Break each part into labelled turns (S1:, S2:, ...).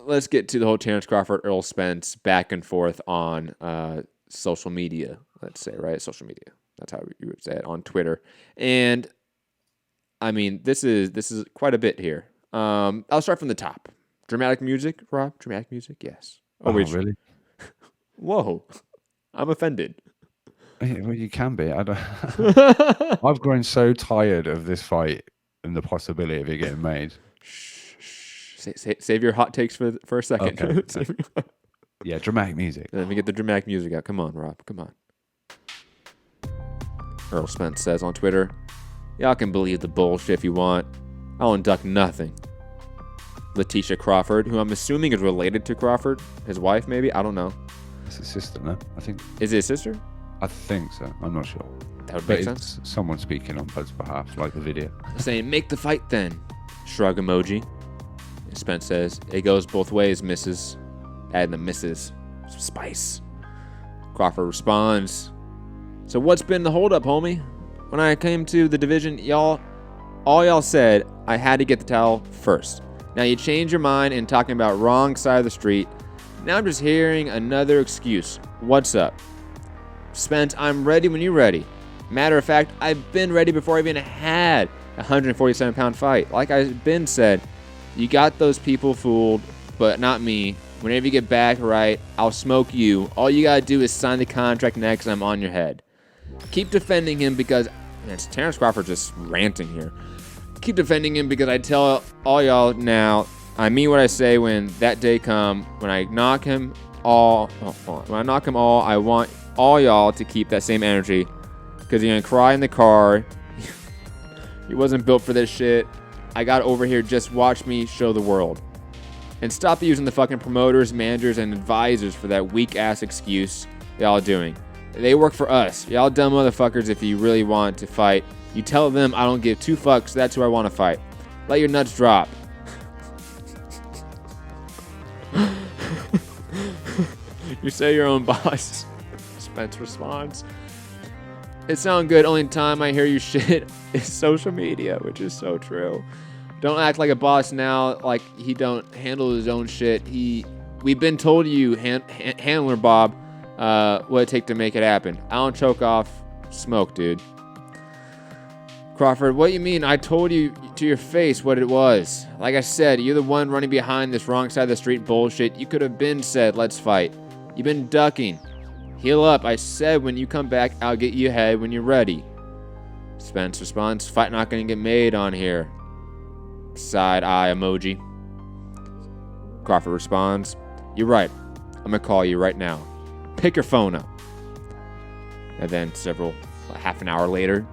S1: let's get to the whole Terence Crawford, Errol Spence back and forth on social media. Let's say, right? Social media. That's how you would say it on Twitter. And I mean, this is quite a bit here. I'll start from the top. Dramatic music, Rob? Dramatic music? Yes.
S2: Oh, really?
S1: Whoa. I'm offended.
S2: Well, you can be. I don't. I've grown so tired of this fight and the possibility of it getting made.
S1: Save your hot takes for a second.
S2: Okay. Yeah, dramatic music.
S1: Let me get the dramatic music out. Come on, Rob. Come on. Errol Spence says on Twitter, y'all can believe the bullshit if you want. I'll induct nothing. Letitia Crawford, who I'm assuming is related to Crawford, his wife maybe? I don't know.
S2: It's his sister, no? I think.
S1: Is it his sister?
S2: I think so. I'm not sure.
S1: That would make sense.
S2: Someone speaking on Bud's behalf, like the video.
S1: Saying, make the fight then. Shrug emoji. Spence says, it goes both ways, missus. Adding the missus. Some spice. Crawford responds, so what's been the holdup, homie? When I came to the division, all y'all said I had to get the towel first. Now you change your mind and talking about wrong side of the street. Now I'm just hearing another excuse. What's up? Spence, I'm ready when you're ready. Matter of fact, I've been ready before I even had a 147-pound fight. Like I've been said, you got those people fooled, but not me. Whenever you get back right, I'll smoke you. All you gotta do is sign the contract next and I'm on your head. Keep defending him because... It's Terence Crawford just ranting here. Keep defending him because I tell all y'all now, I mean what I say when that day come. When I knock him all... I want all y'all to keep that same energy because you're gonna cry in the car. He wasn't built for this shit. I got over here, just watch me show the world. And stop using the fucking promoters, managers, and advisors for that weak-ass excuse y'all doing. They work for us. Y'all dumb motherfuckers, if you really want to fight, you tell them I don't give two fucks, that's who I want to fight. Let your nuts drop. You say your own boss. Spence responds, it sounds good, only time I hear you shit is social media, which is so true. Don't act like a boss now, like he don't handle his own shit. We've been told you, handler Bob, what it take to make it happen. I don't choke off smoke, dude. Crawford, what you mean? I told you to your face what it was. Like I said, you're the one running behind this wrong side of the street bullshit. You could have been said, let's fight. You've been ducking. Heal up. I said when you come back, I'll get you ahead when you're ready. Spence responds, fight not gonna get made on here. Side eye emoji. Crawford responds, you're right. I'm gonna call you right now. Pick your phone up. And then half an hour later,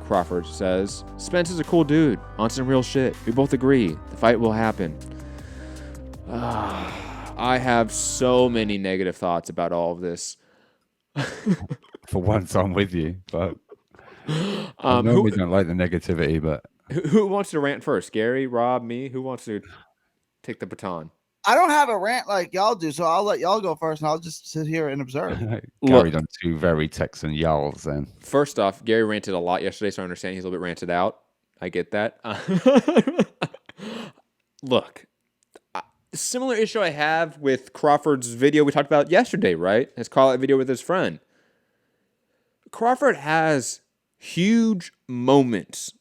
S1: Crawford says, Spence is a cool dude on some real shit. We both agree. The fight will happen. I have so many negative thoughts about all of this.
S2: For once, I'm with you, but I normally don't like the negativity, but...
S1: Who wants to rant first? Gary, Rob, me? Who wants to take the baton?
S3: I don't have a rant like y'all do, so I'll let y'all go first, and I'll just sit here and observe.
S2: Gary done two very Texan yells then.
S1: First off, Gary ranted a lot yesterday, so I understand he's a little bit ranted out. I get that. Look, similar issue I have with Crawford's video we talked about yesterday, right? His call-out video with his friend. Crawford has huge moments.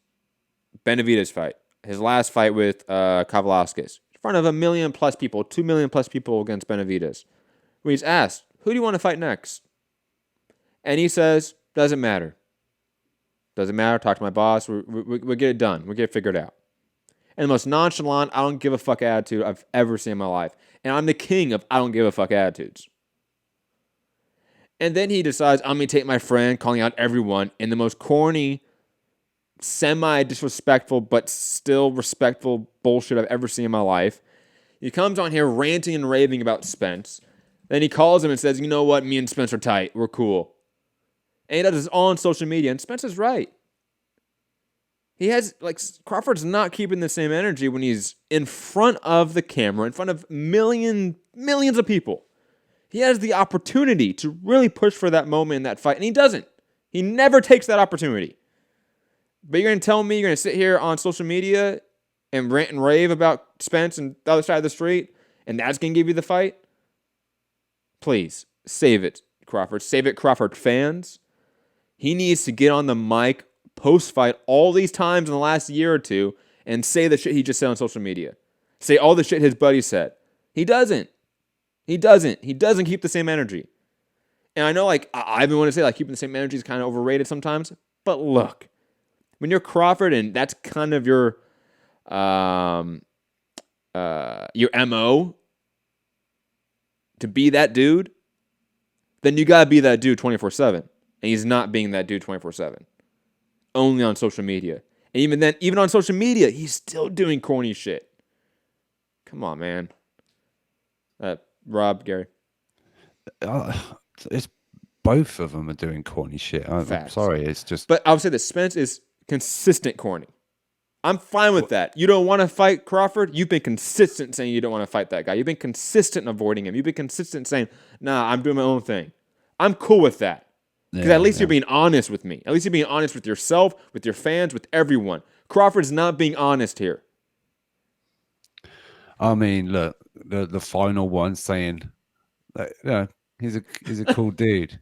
S1: Benavidez fight, his last fight with Kavalauskas, in front of 1 million plus people, 2 million plus people against Benavidez. When he's asked, who do you want to fight next? And he says, doesn't matter. Doesn't matter, talk to my boss, we'll get it done, we'll get it figured out. And the most nonchalant, I don't give a fuck attitude I've ever seen in my life. And I'm the king of I don't give a fuck attitudes. And then he decides, I'm going to take my friend, calling out everyone, in the most corny, semi-disrespectful, but still respectful bullshit I've ever seen in my life. He comes on here ranting and raving about Spence. Then he calls him and says, you know what, me and Spence are tight, we're cool. And he does this all on social media, and Spence is right. He has, Crawford's not keeping the same energy when he's in front of the camera, in front of millions of people. He has the opportunity to really push for that moment in that fight, and he doesn't. He never takes that opportunity. But you're going to tell me you're going to sit here on social media and rant and rave about Spence and the other side of the street and that's going to give you the fight, please save it, Crawford. Save it, Crawford fans. He needs to get on the mic post-fight all these times in the last year or two and say the shit he just said on social media. Say all the shit his buddy said. He doesn't. He doesn't keep the same energy. And I know, like, I've been wanting to say, like, keeping the same energy is kind of overrated sometimes. But look, when you're Crawford and that's kind of your MO to be that dude, then you got to be that dude 24/7. And he's not being that dude 24/7. Only on social media. And even then, even on social media, he's still doing corny shit. Come on, man. Rob, Gary.
S2: It's both of them are doing corny shit. I'm sorry, it's just.
S1: But I would say that Spence is consistent corny. I'm fine with that. You don't want to fight Crawford. You've been consistent saying you don't want to fight that guy. You've been consistent in avoiding him. You've been consistent saying, nah, I'm doing my own thing. I'm cool with that. Because at least you're being honest with me. At least you're being honest with yourself, with your fans, with everyone. Crawford's not being honest here.
S2: I mean, look, the final one saying, he's a cool dude.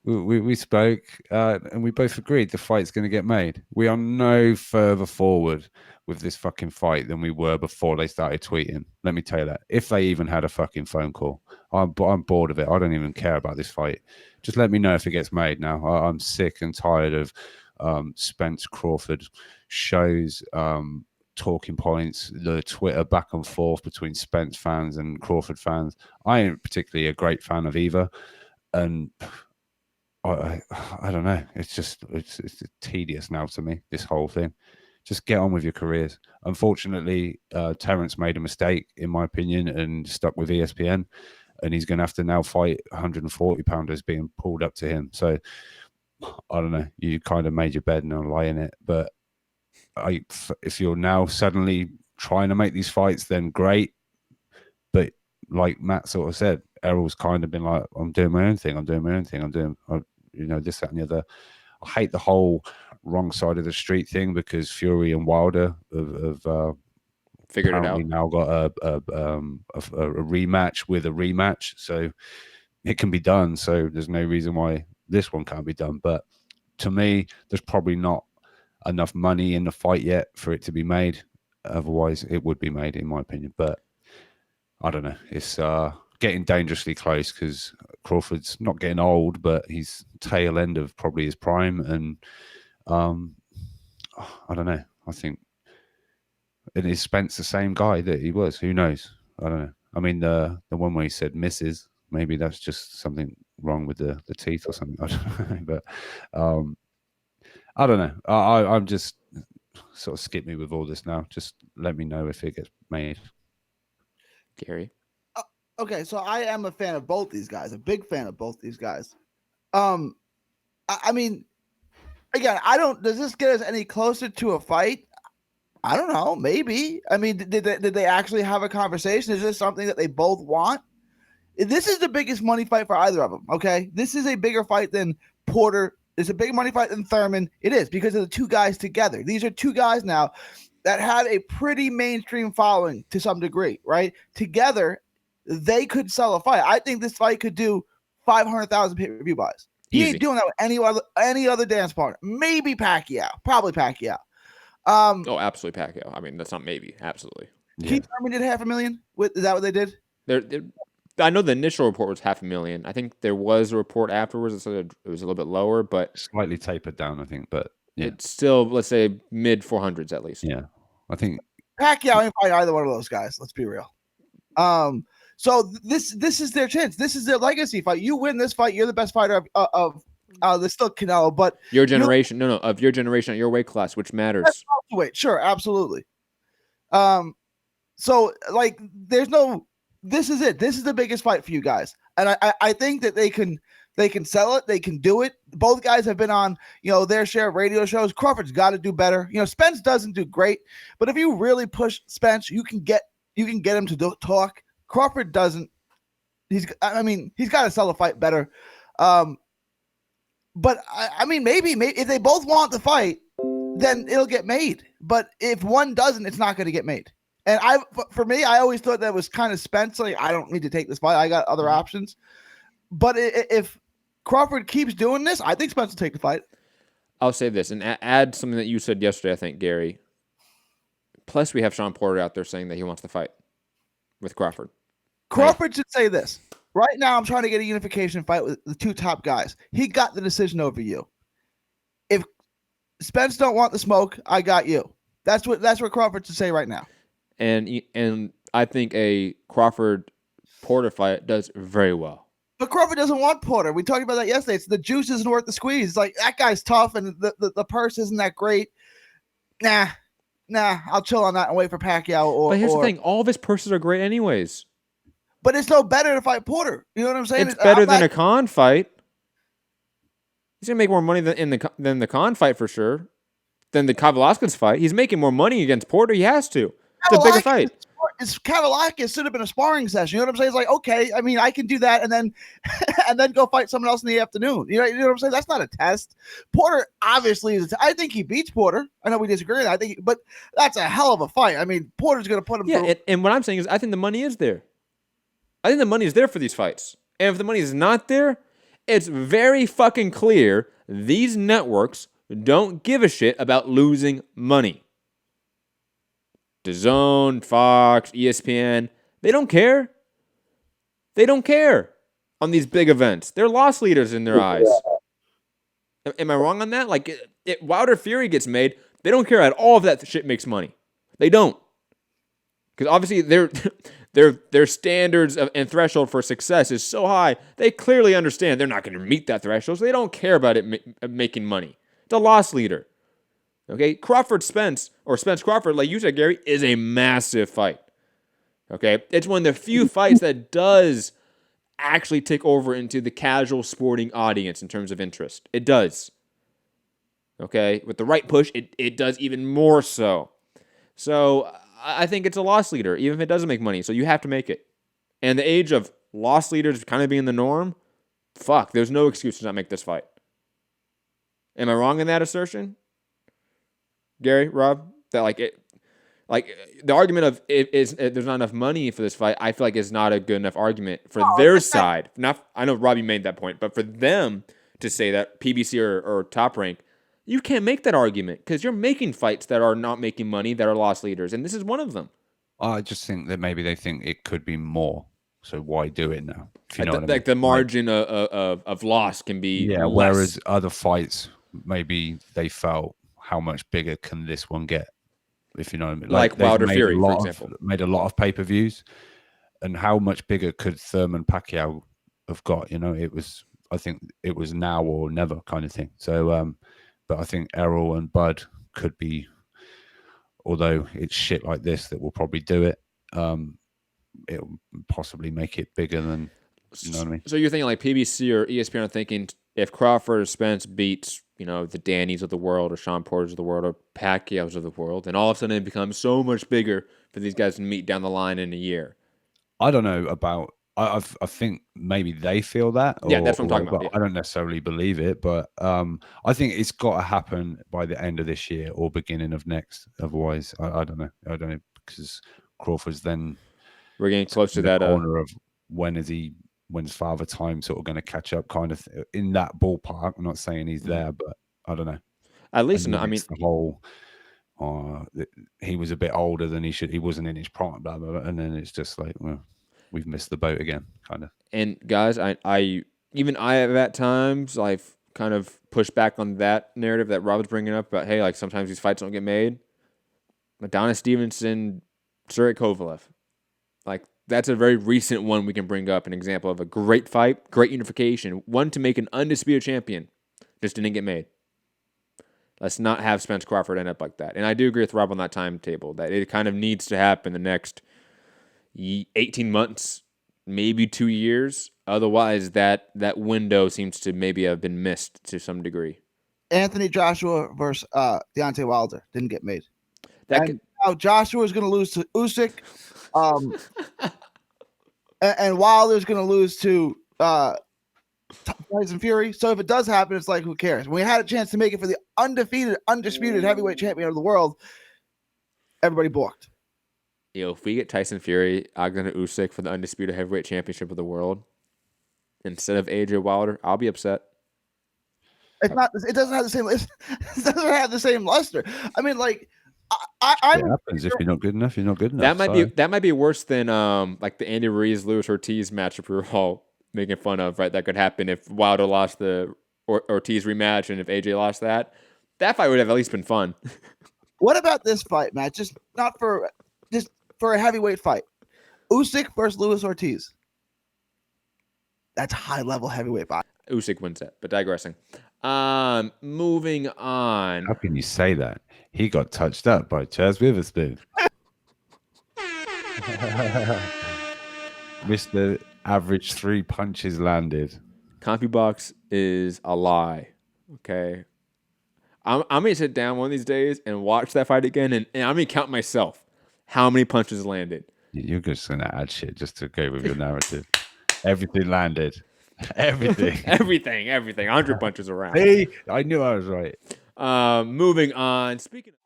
S2: We spoke and we both agreed the fight's going to get made. We are no further forward with this fucking fight than we were before they started tweeting. Let me tell you that. If they even had a fucking phone call, I'm bored of it. I don't even care about this fight. Just let me know if it gets made now. I'm sick and tired of Spence Crawford shows, talking points, the Twitter back and forth between Spence fans and Crawford fans. I ain't particularly a great fan of either. And I don't know. It's tedious now to me, this whole thing. Just get on with your careers. Unfortunately, Terence made a mistake, in my opinion, and stuck with ESPN. And he's going to have to now fight 140-pounders being pulled up to him. So, I don't know. You kind of made your bed and I'll lie in it. But if you're now suddenly trying to make these fights, then great. But like Matt sort of said, Errol's kind of been like, I'm doing my own thing. I'm doing this, that, and the other. I hate the whole wrong side of the street thing because Fury and Wilder have
S1: figured it out.
S2: Now got a rematch with a rematch, so it can be done. So there's no reason why this one can't be done. But to me, there's probably not enough money in the fight yet for it to be made. Otherwise, it would be made, in my opinion. But I don't know. It's getting dangerously close because Crawford's not getting old, but he's tail end of probably his prime. And I don't know. I think, and is Spence the same guy that he was? Who knows? I don't know. I mean, the one where he said misses, maybe that's just something wrong with the teeth or something. I don't know. But I don't know. I'm just sort of skip me with all this now. Just let me know if it gets made.
S1: Gary.
S3: Okay, so I am a fan of both these guys. A big fan of both these guys. I mean, again, does this get us any closer to a fight? I don't know. Maybe. I mean, did they actually have a conversation? Is this something that they both want? This is the biggest money fight for either of them. Okay, this is a bigger fight than Porter. It's a bigger money fight than Thurman. It is because of the two guys together. These are two guys now that have a pretty mainstream following to some degree, right? Together, they could sell a fight. I think this fight could do 500,000 pay-per-view buys. He ain't doing that with any other dance partner. Maybe Pacquiao. Probably Pacquiao.
S1: Absolutely Pacquiao. I mean, that's not maybe. Absolutely.
S3: Keith Thurman did 500,000. Is that what they did?
S1: I know the initial report was 500,000. I think there was a report afterwards that said it was a little bit lower, but
S2: slightly tapered down, I think. But yeah,
S1: it's still, let's say, mid 400s at least.
S2: Yeah, I think
S3: Pacquiao ain't fight either one of those guys. Let's be real. So this is their chance. This is their legacy fight. You win this fight, you're the best fighter of there's still Canelo, but
S1: your generation, of your generation at your weight class, which matters.
S3: Wait, sure, absolutely. So like, this is it. This is the biggest fight for you guys, and I think that they can sell it. They can do it. Both guys have been on their share of radio shows. Crawford's got to do better. Spence doesn't do great, but if you really push Spence, you can get him to talk. Crawford doesn't. He's got to sell the fight better. But I mean, maybe if they both want the fight, then it'll get made. But if one doesn't, it's not going to get made. And for me, I always thought that was kind of Spence. Like, I don't need to take this fight. I got other options. But if Crawford keeps doing this, I think Spence will take the fight.
S1: I'll say this and add something that you said yesterday, I think, Gary. Plus, we have Sean Porter out there saying that he wants to fight with Crawford.
S3: Crawford should say this. Right now, I'm trying to get a unification fight with the two top guys. He got the decision over you. If Spence don't want the smoke, I got you. That's what Crawford should say right now.
S1: And I think a Crawford Porter fight does very well.
S3: But Crawford doesn't want Porter. We talked about that yesterday. It's the juice isn't worth the squeeze. It's like, that guy's tough and the purse isn't that great. Nah, I'll chill on that and wait for Pacquiao.
S1: But here's the thing. All of his purses are great anyways.
S3: But it's no better to fight Porter. You know what I'm saying?
S1: It's better than a Khan fight. He's going to make more money than the Khan fight for sure. Than the Kavaliauskas fight. He's making more money against Porter. He has to. It's a bigger fight.
S3: It's Kavaliauskas should have been a sparring session. You know what I'm saying? It's like, okay, I mean, I can do that and then go fight someone else in the afternoon. You know what I'm saying? That's not a test. Porter obviously is. I think he beats Porter. I know we disagree on that. But that's a hell of a fight. I mean, Porter's going to put him through.
S1: And what I'm saying is I think the money is there. I think the money is there for these fights. And if the money is not there, it's very fucking clear these networks don't give a shit about losing money. DAZN, Fox, ESPN, they don't care. They don't care on these big events. They're loss leaders in their eyes. Am I wrong on that? Like, Wilder Fury gets made, they don't care at all if that shit makes money. They don't. Because obviously their standards and threshold for success is so high, they clearly understand they're not going to meet that threshold, so they don't care about it making money. It's a loss leader. Okay, Spence Crawford, like you said, Gary, is a massive fight. Okay, it's one of the few fights that does actually take over into the casual sporting audience in terms of interest. It does. Okay, with the right push, it does even more so. So I think it's a loss leader, even if it doesn't make money. So you have to make it. And the age of loss leaders kind of being the norm, fuck, there's no excuse to not make this fight. Am I wrong in that assertion? Gary, Rob, that the argument of there's not enough money for this fight, I feel like is not a good enough argument for their side. I know Robbie made that point, but for them to say that PBC or Top Rank, you can't make that argument because you're making fights that are not making money, that are loss leaders, and this is one of them.
S2: I just think that maybe they think it could be more, so why do it now? If you know what I mean.
S1: Like the margin of loss can be less.
S2: Whereas other fights, maybe they felt, how much bigger can this one get? If you know what I mean.
S1: Like Wilder Fury, for example.
S2: Made a lot of pay-per-views. And how much bigger could Thurman Pacquiao have got? You know, I think it was now or never kind of thing. So, but I think Errol and Bud could be, although it's shit like this that will probably do it, it'll possibly make it bigger than, you know what I mean?
S1: So you're thinking like PBC or ESPN are thinking if Crawford or Spence beats, the Dannys of the world or Sean Porters of the world or Pacquiao's of the world, and all of a sudden it becomes so much bigger for these guys to meet down the line in a year.
S2: I don't know about. I think maybe they feel that.
S1: Yeah, that's what I'm talking about. Yeah.
S2: I don't necessarily believe it, but I think it's got to happen by the end of this year or beginning of next. Otherwise, I don't know. I don't know, because Crawford's then
S1: we're getting close to that
S2: corner of when's Father Time sort of going to catch up, kind of in that ballpark. I'm not saying he's there, but I don't know.
S1: At least, I mean,
S2: the whole. He was a bit older than he should. He wasn't in his prime, blah, blah, blah, and then it's just like, well, we've missed the boat again, kind of. And
S1: guys, I have at times I've kind of pushed back on that narrative that Rob was bringing up about, hey, like sometimes these fights don't get made. Adonis Stevenson, Sergey Kovalev, like that's a very recent one we can bring up, an example of a great fight, great unification, one to make an undisputed champion, just didn't get made. Let's not have Spence Crawford end up like that. And I do agree with Rob on that timetable, that it kind of needs to happen the next 18 months, maybe 2 years. Otherwise, that window seems to maybe have been missed to some degree.
S3: Anthony Joshua versus Deontay Wilder didn't get made. Now Joshua is going to lose to Usyk, and Wilder's going to lose to Tyson Fury. So if it does happen, it's like, who cares? When we had a chance to make it for the undisputed heavyweight champion of the world, everybody balked.
S1: if we get Tyson Fury, Alexander Usyk for the undisputed heavyweight championship of the world instead of AJ Wilder, I'll be upset.
S3: It's not. It doesn't have the same. It doesn't have the same luster. I mean, like, I'm.
S2: It happens. If you're not good enough, you're not good enough.
S1: That might be worse than like the Andy Ruiz Luis Ortiz match that we were all making fun of. Right, that could happen if Wilder lost the Ortiz rematch, and if AJ lost that fight would have at least been fun.
S3: What about this fight, Matt? Just for a heavyweight fight, Usyk versus Luis Ortiz. That's high level heavyweight fight.
S1: Usyk wins it, but digressing. Moving on.
S2: How can you say that? He got touched up by Chaz Witherspoon. Mr. Average 3 punches landed.
S1: CompuBox is a lie. Okay. I'm gonna sit down one of these days and watch that fight again, and I'm gonna count myself how many punches landed.
S2: You're just gonna add shit just to go with your narrative. Everything landed. Everything.
S1: everything. 100 punches around.
S2: Hey, I knew I was right.
S1: Moving on. Speaking of